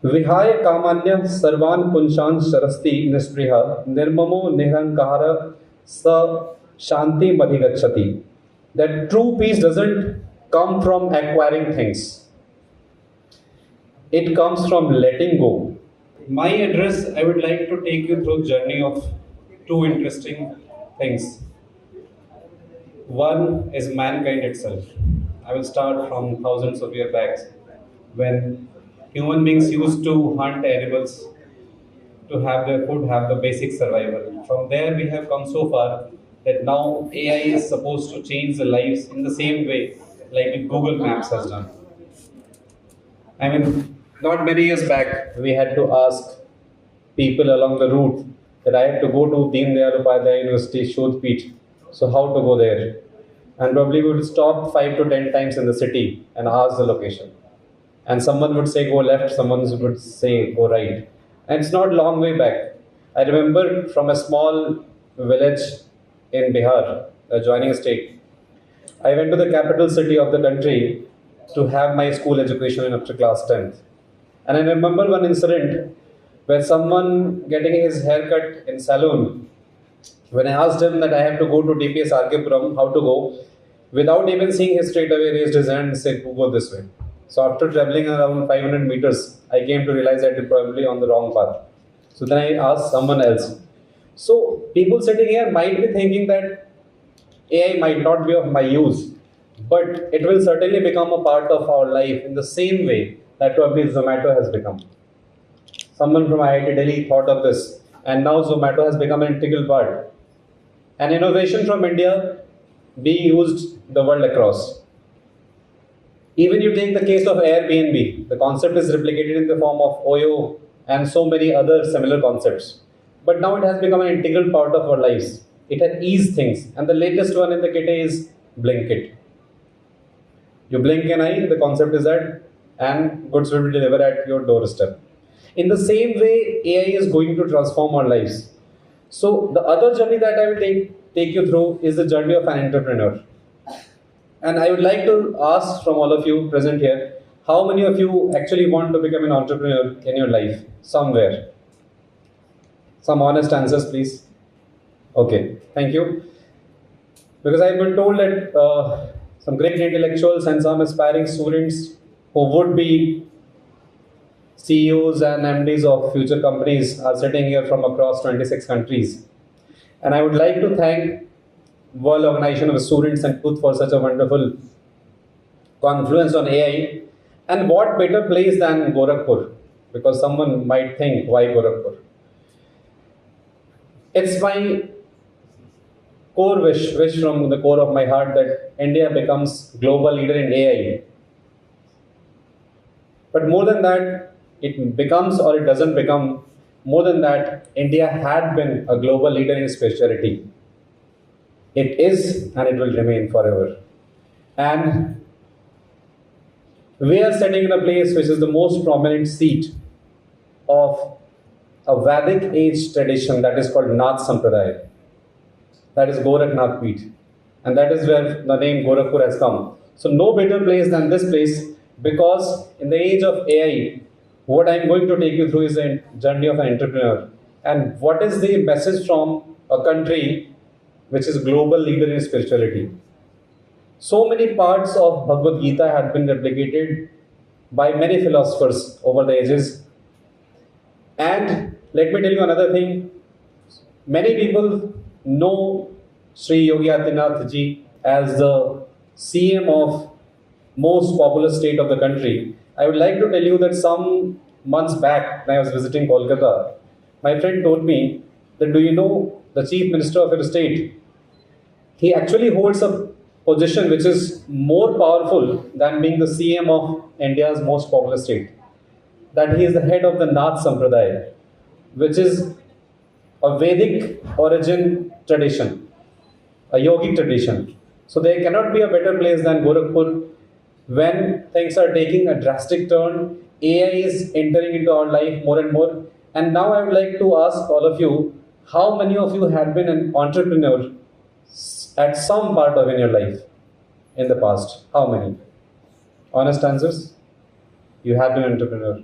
𝗏𝗏 सर्वान् पुंसान् शरस्ति निःस्पृहः निर्ममो निरहङ्कारः स शान्तिमधिगच्छति. That true peace doesn't come from acquiring things. It comes from letting go. My address, I would like to take you through journey of two interesting things. One is mankind itself. I will start from thousands of years back when human beings used to hunt animals to have their food, have the basic survival. From there, we have come so far that now AI is supposed to change the lives in the same way like Google Maps has done. I mean, not many years back, we had to ask people along the route that I had to go to 𝗙𝗿𝗀𝗵𝗆 University, 𝗨𝗽𝗱𝗵𝗆. So how to go there? And probably we would stop 5 to 10 times in the city and ask the location. And someone would say go left, someone would say go right. And it's not long way back. I remember from a small village in Bihar, adjoining state, I went to the capital city of the country to have my school education up to class 10th. And I remember one incident where someone getting his haircut in salon, when I asked him that I have to go to 𝗙𝗵𝗃𝗵𝗆, how to go, without even seeing him straight away raised his hand and said, go this way. So after traveling around 500 meters, I came to realize that I'm probably on the wrong path. So then I asked someone else. So people sitting here might be thinking that AI might not be of my use, but it will certainly become a part of our life in the same way that probably Zomato has become. Someone from IIT Delhi thought of this, and now Zomato has become an integral part. An innovation from India being used the world across. Even you take the case of Airbnb, the concept is replicated in the form of OYO and so many other similar concepts. But now it has become an integral part of our lives. It has eased things, and the latest one in the kit is Blinkit. You blink an eye, the concept is that, and goods will be delivered at your doorstep. In the same way, AI is going to transform our lives. So the other journey that I will take you through is the journey of an entrepreneur. And I would like to ask from all of you present here, how many of you actually want to become an entrepreneur in your life, somewhere? Some honest answers, please. Okay, thank you. Because I've been told that some great intellectuals and some aspiring students who would be CEOs and MDs of future companies are sitting here from across 26 countries. And I would like to thank World Organization of Students and Youth for such a wonderful confluence on AI. And what better place than Gorakhpur? Because someone might think, why Gorakhpur? It's my core wish from the core of my heart that India becomes global leader in AI. But more than that, it becomes or it doesn't become, more than that, India had been a global leader in spirituality. It is and it will remain forever. And we are sitting in a place which is the most prominent seat of a Vedic age tradition that is called Nath Sampradaya. That is Gorakhnath Peeth. And that is where the name Gorakhpur has come. So no better place than this place, because in the age of AI, what I am going to take you through is the journey of an entrepreneur. And what is the message from a country which is global leader in spirituality? So many parts of Bhagavad Gita had been replicated by many philosophers over the ages. And let me tell you another thing. Many people know Sri Yogi Adityanath ji as the CM of most populous state of the country. I would like to tell you that some months back when I was visiting Kolkata, my friend told me that, do you know the Chief Minister of your state? He actually holds a position which is more powerful than being the CM of India's most populous state. That he is the head of the Nath Sampradaya, which is a Vedic origin tradition, a yogic tradition. So there cannot be a better place than Gorakhpur when things are taking a drastic turn. AI is entering into our life more and more. And now I would like to ask all of you, how many of you had been an entrepreneur at some part of in your life in the past? How many? Honest answers? You have been an entrepreneur.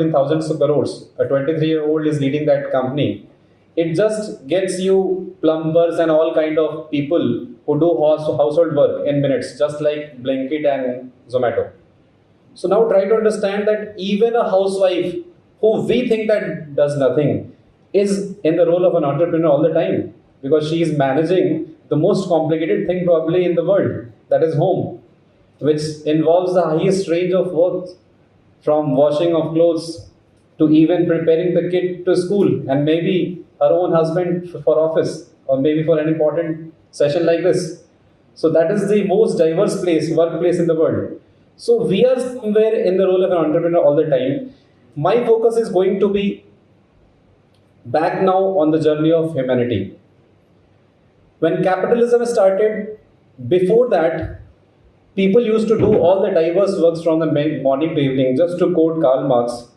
valued in thousands of crores. A 23-year-old is leading that company. It just gets you plumbers and all kind of people who do household work in minutes, just like Blinkit and Zomato. So now try to understand that even a housewife who we think that does nothing is in the role of an entrepreneur all the time, because she is managing the most complicated thing probably in the world, that is home, which involves the highest range of work, from washing of clothes to even preparing the kid to school and maybe her own husband for office or maybe for an important session like this. So that is the most diverse workplace in the world. So we are somewhere in the role of an entrepreneur all the time. My focus is going to be back now on the journey of humanity. When capitalism started, before that, people used to do all the diverse works from the morning to evening. Just to quote Karl Marx,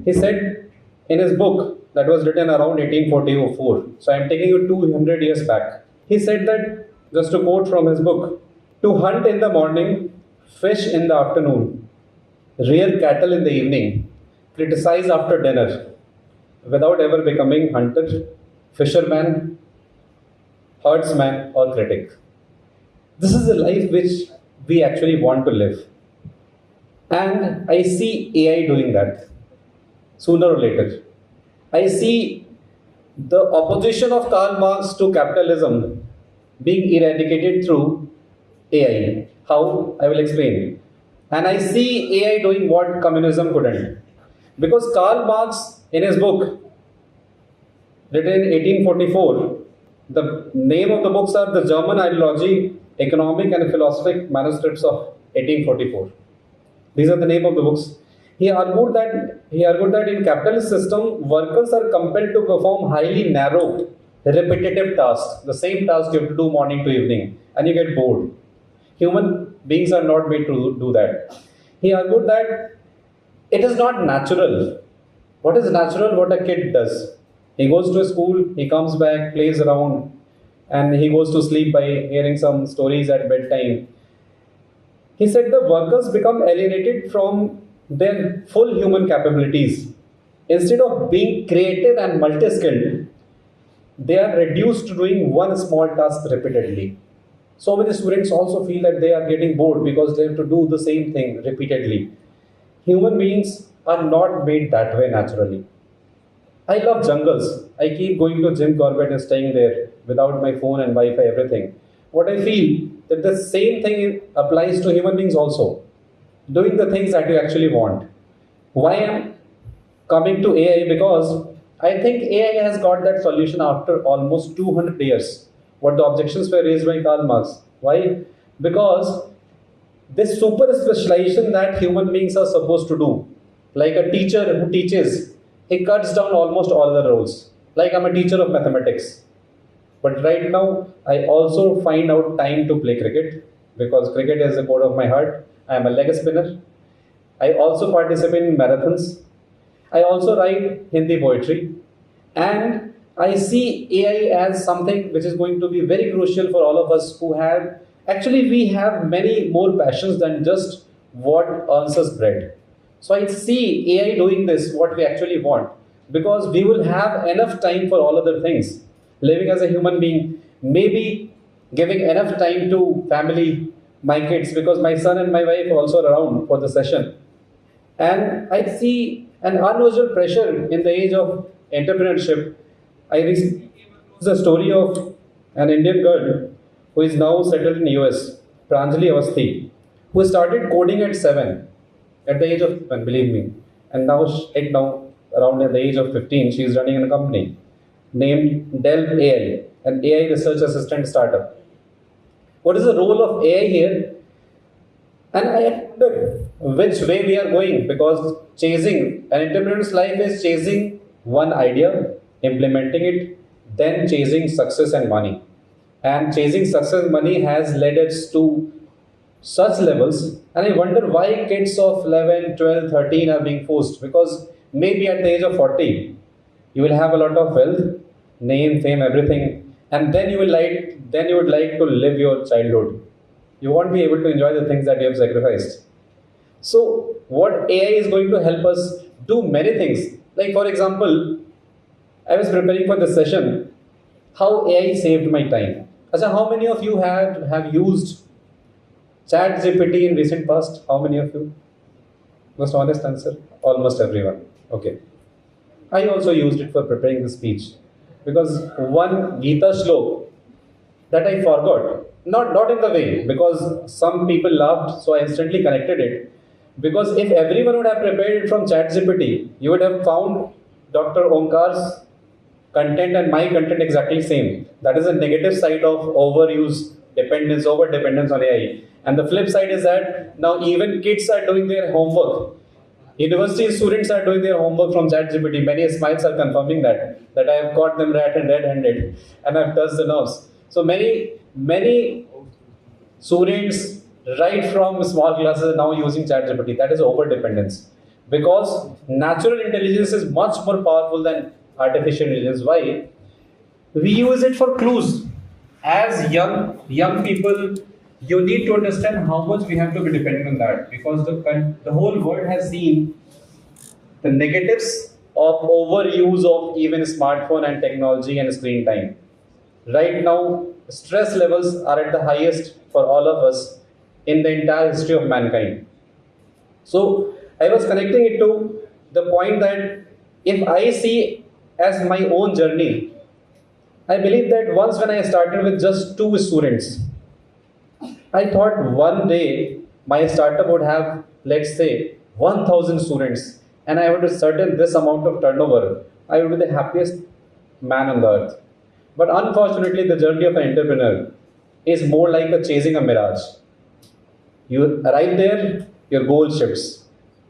he said in his book that was written around 1844. So I am taking you 200 years back. He said that, just to quote from his book, to hunt in the morning, fish in the afternoon, rear cattle in the evening, criticize after dinner, without ever becoming hunter, fisherman, herdsman or critic. This is the life which we actually want to live. And I see AI doing that sooner or later. I see the opposition of Karl Marx to capitalism being eradicated through AI. How? I will explain. And I see AI doing what communism couldn't. Because Karl Marx, in his book, written in 1844, the name of the books are the German Ideology, Economic and Philosophic Manuscripts of 1844. These are the name of the books. He argued that in capitalist system, workers are compelled to perform highly narrow, repetitive tasks. The same task you have to do morning to evening, and you get bored. Human beings are not made to do that. He argued that it is not natural. What is natural? What a kid does. He goes to school, he comes back, plays around, and he goes to sleep by hearing some stories at bedtime. He said the workers become alienated from their full human capabilities. Instead of being creative and multi-skilled, they are reduced to doing one small task repeatedly. So many students also feel that they are getting bored because they have to do the same thing repeatedly. Human beings are not made that way naturally. I love jungles. I keep going to 𝗔𝗿𝗁𝗶𝗶 and staying there without my phone and Wi-Fi, everything. What I feel that the same thing applies to human beings also. Doing the things that you actually want. Why I'm coming to AI? Because I think AI has got that solution after almost 200 years. What the objections were raised by Karl Marx. Why? Because this super specialization that human beings are supposed to do, like a teacher who teaches, he cuts down almost all the roles. Like I'm a teacher of mathematics, but right now I also find out time to play cricket because cricket is the core of my heart. I am a leg spinner. I also participate in marathons. I also write Hindi poetry. And I see AI as something which is going to be very crucial for all of us who have, actually, we have many more passions than just what earns us bread. So I see AI doing this, what we actually want, because we will have enough time for all other things. Living as a human being, maybe giving enough time to family, my kids, because my son and my wife are also around for the session. And I see an unusual pressure in the age of entrepreneurship. I recently came across the story of an Indian girl who is now settled in US, 𝗷𝗫𝗀𝗃𝗍𝗃, who started coding at 7, at the age of 7, believe me. And now, right now, around at the age of 15, she is running a company named 𝗨𝗽𝗱, an AI research assistant startup. What is the role of AI here? And I wonder which way we are going, because chasing an entrepreneur's life is chasing one idea, implementing it, then chasing success and money. And chasing success and money has led us to such levels. And I wonder why kids of 11, 12, 13 are being forced, because maybe at the age of 40, you will have a lot of wealth, name, fame, everything, and then you would like to live your childhood. You won't be able to enjoy the things that you have sacrificed. So what AI is going to help us do many things. Like for example, I was preparing for this session, how AI saved my time. Achha, how many of you have used ChatGPT in recent past? How many of you? Most honest answer? Almost everyone. Okay. I also used it for preparing the speech, because one Gita shlok that I forgot, not in the way, because some people laughed, so I instantly connected it. Because if everyone would have prepared it from ChatGPT, you would have found Dr. Omkar's content and my content exactly same. That is a negative side of overuse, dependence, over dependence on AI. And the flip side is that now even kids are doing their homework. University students are doing their homework from ChatGPT. Many smiles are confirming that I have caught them red-handed and I've touched the nerves. So many students right from small classes are now using ChatGPT. That is over dependence, because natural intelligence is much more powerful than artificial intelligence. Why? We use it for clues. As young people, you need to understand how much we have to be dependent on that, because the whole world has seen the negatives of overuse of even smartphone and technology and screen time. Right now, stress levels are at the highest for all of us in the entire history of mankind. So I was connecting it to the point that if I see as my own journey, I believe that once when I started with just 2 students, I thought one day my startup would have, let's say, 1,000 students, and I would have certain this amount of turnover. I would be the happiest man on the earth. But unfortunately, the journey of an entrepreneur is more like a chasing a mirage. You arrive there, your goal shifts,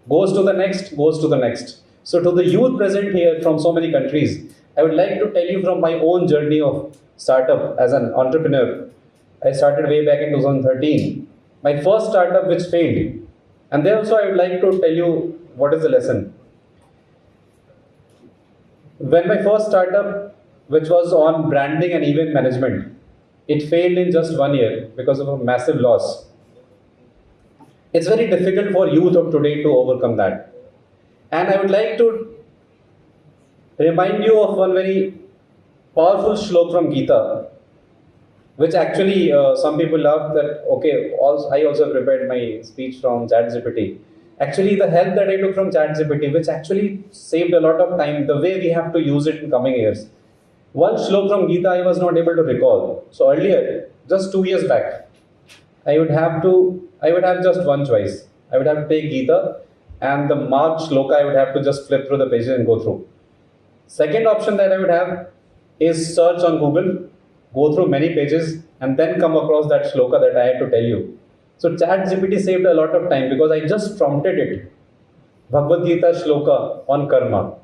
goes to the next, goes to the next. So to the youth present here from so many countries, I would like to tell you from my own journey of startup as an entrepreneur. I started way back in 2013. My first startup which failed. And then also I would like to tell you what is the lesson. When my first startup, which was on branding and event management, it failed in just 1 year because of a massive loss. It's very difficult for youth of today to overcome that. And I would like to remind you of one very powerful shlok from Gita, which actually some people love that, okay, I also prepared my speech from ChatGPT. Actually, the help that I took from ChatGPT, which actually saved a lot of time, the way we have to use it in coming years. One shlok from Gita I was not able to recall. So earlier, just 2 years back, I would have just one choice. I would have to take Gita and the marked shloka I would have to just flip through the pages and go through. Second option that I would have is search on Google, go through many pages, and then come across that shloka that I had to tell you. So ChatGPT saved a lot of time because I just prompted it, Bhagavad Gita shloka on karma,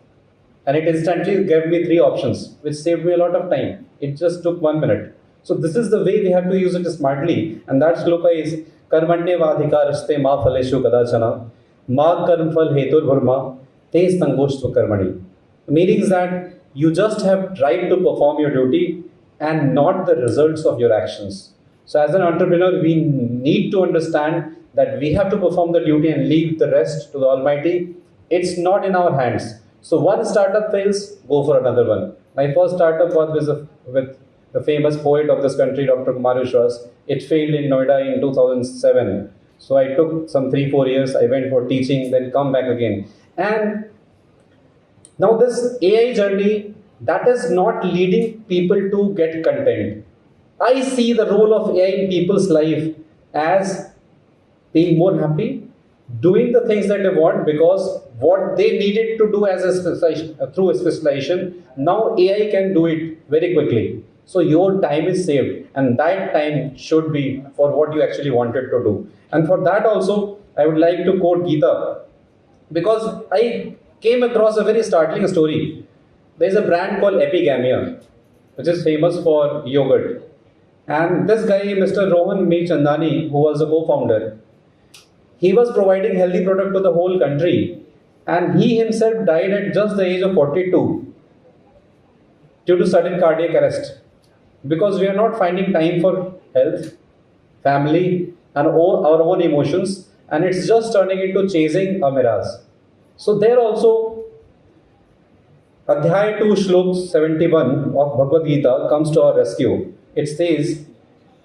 and it instantly gave me 3 options, which saved me a lot of time. It just took 1 minute. So this is the way we have to use it smartly, and that shloka is 𝗏𝗏𝗃𝗏 मा फलेषु कदाचन मा कर्मफल हेतुर्भुर्मा ते संगोष्ठ कर्मणि. Meaning that you just have tried to perform your duty and not the results of your actions. So as an entrepreneur, we need to understand that we have to perform the duty and leave the rest to the Almighty. It's not in our hands. So one startup fails, go for another one. My first startup was with the famous poet of this country, Dr. 𝗏𝗏. It failed in Noida in 2007. So I took some 3-4 years. I went for teaching, then come back again. And now this AI journey, that is not leading people to get content. I see the role of AI in people's life as being more happy, doing the things that they want because what they needed to do as through a specialization, now AI can do it very quickly. So your time is saved, and that time should be for what you actually wanted to do. And for that also, I would like to quote Gita, because I came across a very startling story. There is a brand called 𝗏𝗏𝗃𝗏𝗃, which is famous for yogurt. And this guy, Mr. Rohan Meechandani, who was the co-founder, he was providing healthy product to the whole country. And he himself died at just the age of 42 due to sudden cardiac arrest. Because we are not finding time for health, family, and our own emotions. And it's just turning into chasing a mirage. So there also, Adhyay 2 Shlok 71 of Bhagavad Gita comes to our rescue. It says,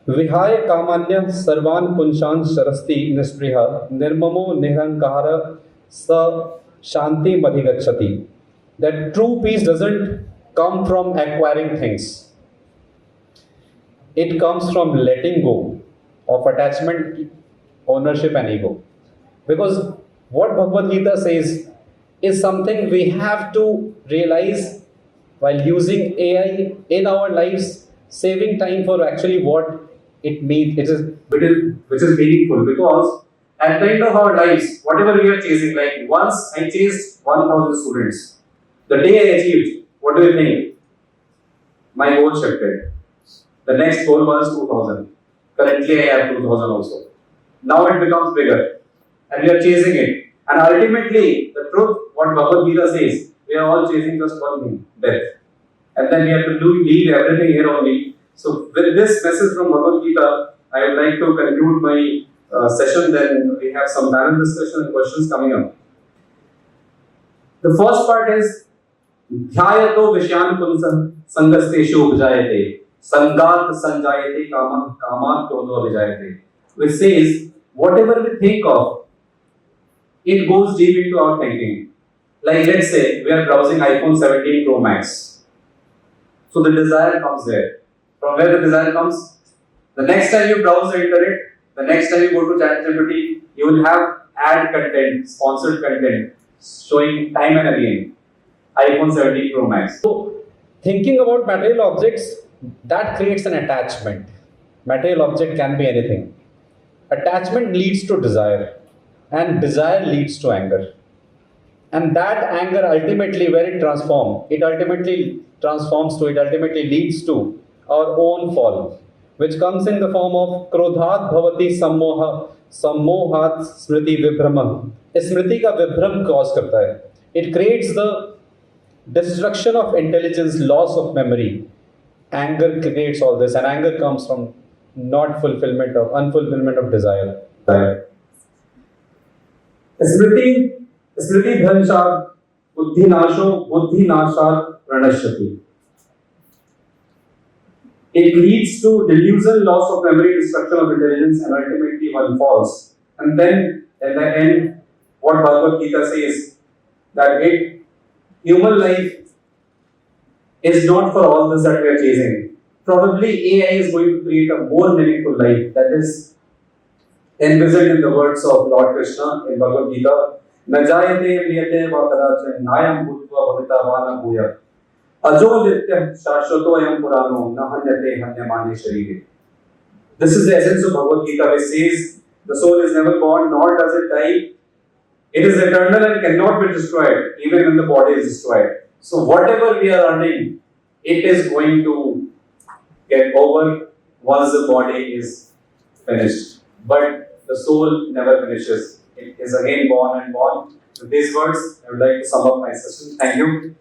𝗏𝗏𝗃𝗏 सर्वान् पुंसान् सरस्ति निःस्पृहः निर्ममो निरहङ्कारः स शान्तिमधिगच्छति. That true peace doesn't come from acquiring things. It comes from letting go of attachment, ownership, and ego. Because what Bhagavad Gita says is something we have to realize while using AI in our lives, saving time for actually what it means, which is meaningful. Because at the end of our lives, whatever we are chasing, like once I chased 1,000 students, the day I achieved, what do you think? My goal shifted. The next goal was 2,000. Currently, I have 2,000 also. Now it becomes bigger, and we are chasing it. And ultimately, the truth, what Bhagavad Gita says, we are all chasing just one thing, death. And then we have to leave everything here only. So with this message from Bhagavad Gita, I would like to conclude my session. Then we have some panel discussion and questions coming up. The first part is ध्यायतो विषयान् पुंसः संगस्तेषु उपजायते संगात् संजायते कामात् क्रोधो विजायते, which says whatever we think of, it goes deep into our thinking. Like let's say we are browsing iPhone 17 Pro Max. So the desire comes there. From where the desire comes? The next time you browse the internet, the next time you go to ChatGPT, you will have ad content, sponsored content, showing time and again iPhone 17 Pro Max. So thinking about material objects, that creates an attachment. Material object can be anything. Attachment leads to desire, and desire leads to anger. And that anger ultimately, where it ultimately leads to our own fall, which comes in the form of क्रोधात् भवति सम्मोहः, सम्मोहात् स्मृति विभ्रमः. स्मृति का विभ्रम cause करता है. It creates the destruction of intelligence, loss of memory. Anger creates all this, and anger comes from unfulfillment of desire. Smriti भ्रंशात् बुद्धिनाशात् प्रणश्यति. It leads to delusion, loss of memory, destruction of intelligence, and ultimately one falls. And then at the end, what Bhagavad Gita says, that human life is not for all this that we are chasing. Probably AI is going to create a more meaningful life. That is envisioned in the words of Lord Krishna in Bhagavad Gita. 𝗨𝗽𝗱𝗵𝗱𝗃𝗗�𝗵𝗀 नायं भूत्वा भविता भूयः अजो नित्यं शाश्वतोऽयं पुराणो न हन्यते हन्यमाने शरीरे. This is the essence of Bhagavad Gita, which says the soul is never born nor does it die. It is eternal and cannot be destroyed even when the body is destroyed. So whatever we are earning, it is going to get over once the body is finished. But the soul never finishes. It is again born and born. With these words, I would like to sum up my session. Thank you.